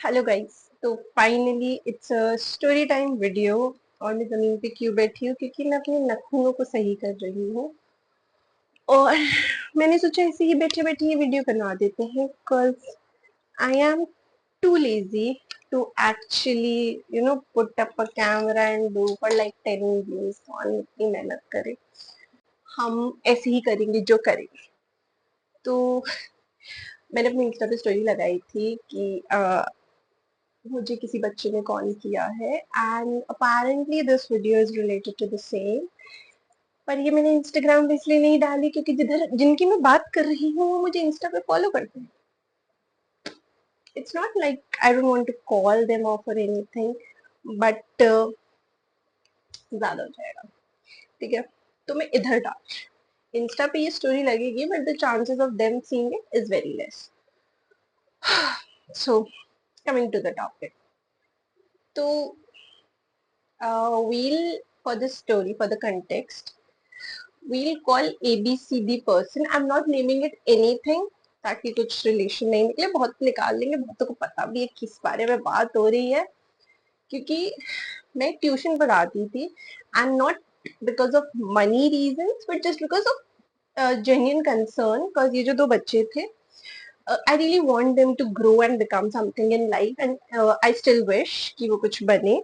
Hello guys. तो finally it's a story time video. और मैं जमीन पे क्यों बैठी हूँ? क्योंकि मैं अपने नाखूनों को सही कर रही हूँ। और मैंने सोचा ऐसे ही बैठे बैठे ये वीडियो बना देते हैं, because I am too lazy to actually put up a camera and do for like 10 videos. और इतनी मेहनत करें, हम ऐसे ही करेंगे जो करेंगे। तो मैंने अपनी इंस्टा पे स्टोरी लगाई थी कि मुझे किसी बच्चे ने कॉल किया है and apparently this video is related to the same. पर ये मैंने इंस्टाग्राम पे इसलिए नहीं डाली क्योंकि जिधर जिनकी मैं बात कर रही हूँ वो मुझे इंस्टा पे फॉलो करते हैं। It's not like I don't want to call them off or anything, but ज्यादा हो जाएगा। ठीक है, तो मैं इधर डाल। इंस्टा पे ये स्टोरी लगेगी but the chances of them seeing it is very less. So coming to the topic, तो we'll for the story, for the context, we'll call ABCD person. I'm not naming it anything ताकि कुछ relation नहीं निकले। बहुत निकाल लेंगे, बहुतों को पता भी है किस बारे में बात हो रही है। क्योंकि मैं ट्यूशन पढ़ाती थी and not because of money reasons but just because of genuine concern. Because ये जो दो बच्चे थे, I really want them to grow and become something in life and I still wish कि वो कुछ बने।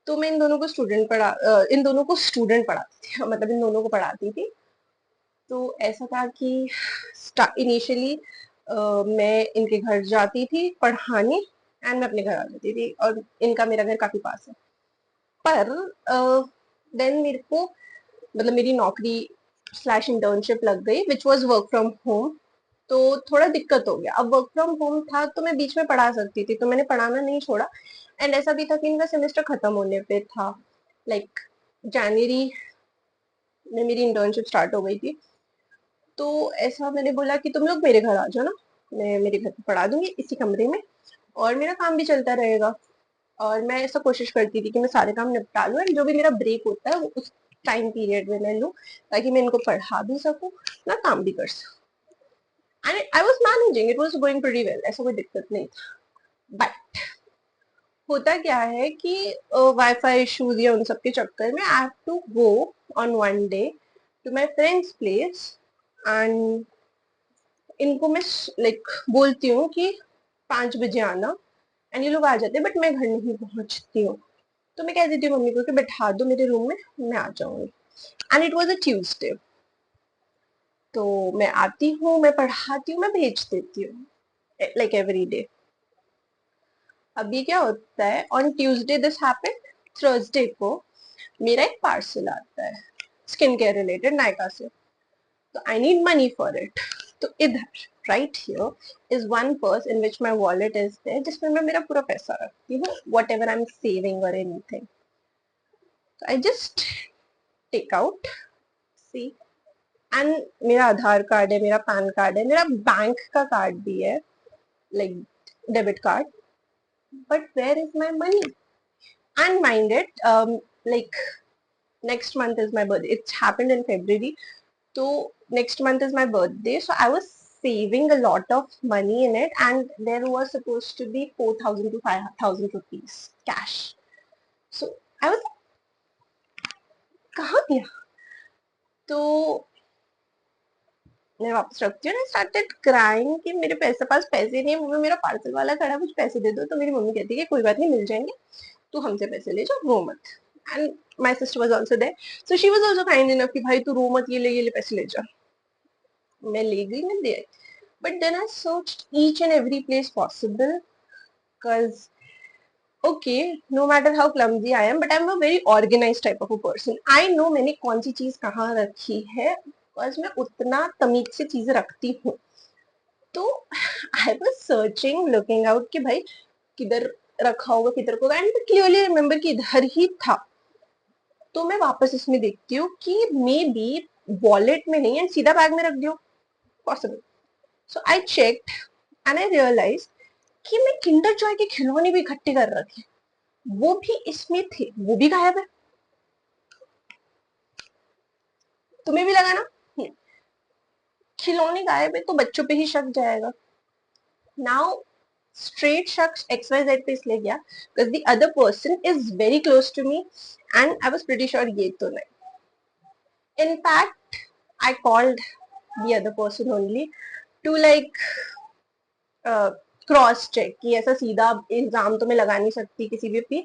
तो मैं इन दोनों को स्टूडेंट पढ़ाती थी, मतलब इन दोनों को पढ़ाती थी। तो ऐसा था कि इनिशियली मैं इनके घर जाती थी पढ़ाने एंड मैं अपने घर आ जाती थी, और इनका मेरा घर काफी पास है। पर देन मेरे को, मतलब मेरी नौकरी स्लैश इंटर्नशिप लग गई which was work from home. तो थोड़ा दिक्कत हो गया। अब वर्क फ्रॉम होम था तो मैं बीच में पढ़ा सकती थी, तो मैंने पढ़ाना नहीं छोड़ा। एंड ऐसा भी था कि इनका सेमेस्टर खत्म होने पे था, लाइक जनवरी में मेरी इंटर्नशिप स्टार्ट हो गई थी। तो ऐसा मैंने बोला कि तुम लोग मेरे घर आ जाओ ना, मैं मेरे घर पे पढ़ा दूंगी इसी कमरे में, और मेरा काम भी चलता रहेगा। और मैं ऐसा कोशिश करती थी कि मैं सारे काम निपटा लूँ एंड जो भी मेरा ब्रेक होता है वो उस टाइम पीरियड में मैं लूँ, ताकि मैं इनको पढ़ा भी सकूँ, ना काम भी कर सकूँ। And I was managing, it was going pretty well, ऐसा कोई दिक्कत नहीं था। बट होता क्या है कि वाईफाई इश्यूज या उन सब के चक्कर में I have to go on one day to my friends place. And इनको मैं लाइक बोलती हूँ कि 5 बजे आना, एंड ये लोग आ जाते हैं बट मैं घर नहीं पहुंचती हूँ। तो मैं कह देती हूँ मम्मी को कि बैठा दो मेरे रूम में, मैं आ जाऊंगी। And it was a Tuesday. तो मैं आती हूँ, मैं पढ़ाती हूँ, मैं भेज देती हूँ लाइक एवरी डे। अभी क्या होता है, on Tuesday this happened, Thursday को मेरा एक पार्सल आता है स्किन केयर रिलेटेड नायका से। तो I need money for it. तो इधर right here is one purse in which my wallet is there, जिसमें मैं मेरा पूरा पैसा रखती हूँ, whatever I am saving और anything. I just take out, see, and मेरा आधार कार्ड है, मेरा पैन कार्ड है, मेरा बैंक का कार्ड भी है, like debit card. But where is my money? And mind it, like next month is my birthday. It's happened in February. So next month is my birthday. So I was saving a lot of money in it, and there was supposed to be 4,000 to 5,000 rupees cash. So I was like, कहाँ गया? तो मैं वापस रखती हूँ, started crying कि मेरे पास पैसे नहीं है, मम्मी मेरा पार्सल वाला खड़ा, कुछ पैसे दे दो। तो मेरी मम्मी कहती है कि कोई बात नहीं, मिल जाएंगे, तू हमसे पैसे ले जा, रो मत। And my sister was also there, so she was also kind enough कि भाई तू रो मत, ये ले पैसे ले जा। मैं ले गई, मैं दे। But then I searched each and every place possible, because okay, no matter how clumsy I am, but I'm a very organized type of a person. I know मैंने कौन सी चीज कहाँ रखी है, बस मैं उतना तमीज से चीजें रखती हूँ। तो I was searching, looking out कि भाई किधर रखा होगा, किधर को, एंड क्लियरली रिमेम्बर कि इधर ही था। तो मैं वापस इसमें देखती हूँ कि मे बी वॉलेट में नहीं एंड सीधा बैग में रख दियो, possible. So I checked and I realise कि मैं किंडर जॉय के खिलौने भी इकट्ठे कर रखे, वो भी इसमें थे, वो भी गायब है। तुम्हें भी लगा ना? खिलौने गायब है तो बच्चों पे ही शक जाएगा। नाउ स्ट्रेट शख्स XYZ पे इसलिए गया because the other person is very close to me and I was pretty sure ये तो नहीं. In fact, I called the other person only to like cross check कि ऐसा सीधा इल्जाम तो मैं लगा नहीं सकती किसी भी पे.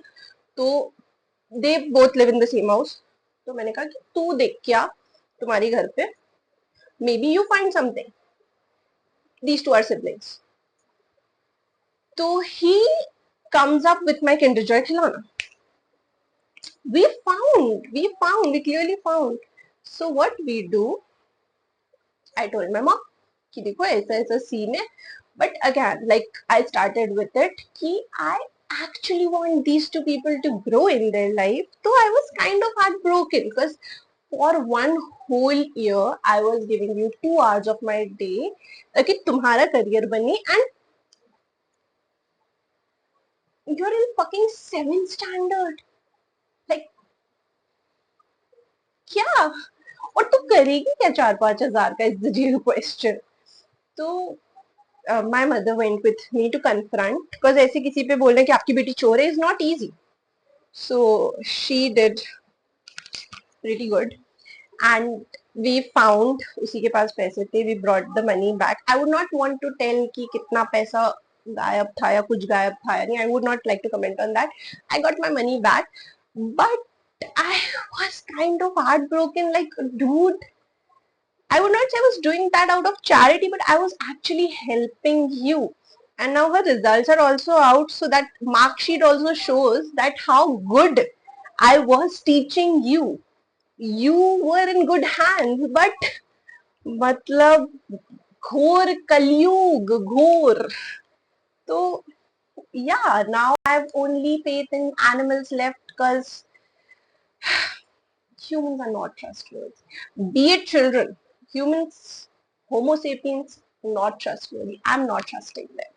तो they both live in the same house. तो मैंने कहा कि तू देख क्या तुम्हारे घर पे maybe you find something. These two are siblings. तो he comes up with my Kinder Joy खिलौना. We clearly found. So what we do, I told my mom कि देखो ऐसा ऐसा सीन है. But again, like I started with it कि I actually want these two people to grow in their life. So I was kind of heartbroken because for one whole year I was giving you 2 hours of my day कि तुम्हारा career बने and you're in fucking 7th standard. Like क्या और तू करेगी क्या 4-5 हजार का. Is the real question. तो my mother went with me to confront because ऐसे किसी पे बोलना कि आपकी बेटी चोर है is not easy. So she did pretty good and we found उसी के पास पैसे थे. We brought the money back. I would not want to tell कि कितना पैसा गायब था या कुछ गायब था या नहीं. I would not like to comment on that. I got my money back but I was kind of heartbroken. Like, dude, I would not say I was doing that out of charity, but I was actually helping you. And now her results are also out, so that mark sheet also shows that how good I was teaching you. You were in good hands, but मतलब घोर कलयुग घोर. So yeah, now I have only faith in animals left because humans are not trustworthy. Be it children, humans, Homo sapiens, not trustworthy. I'm not trusting them.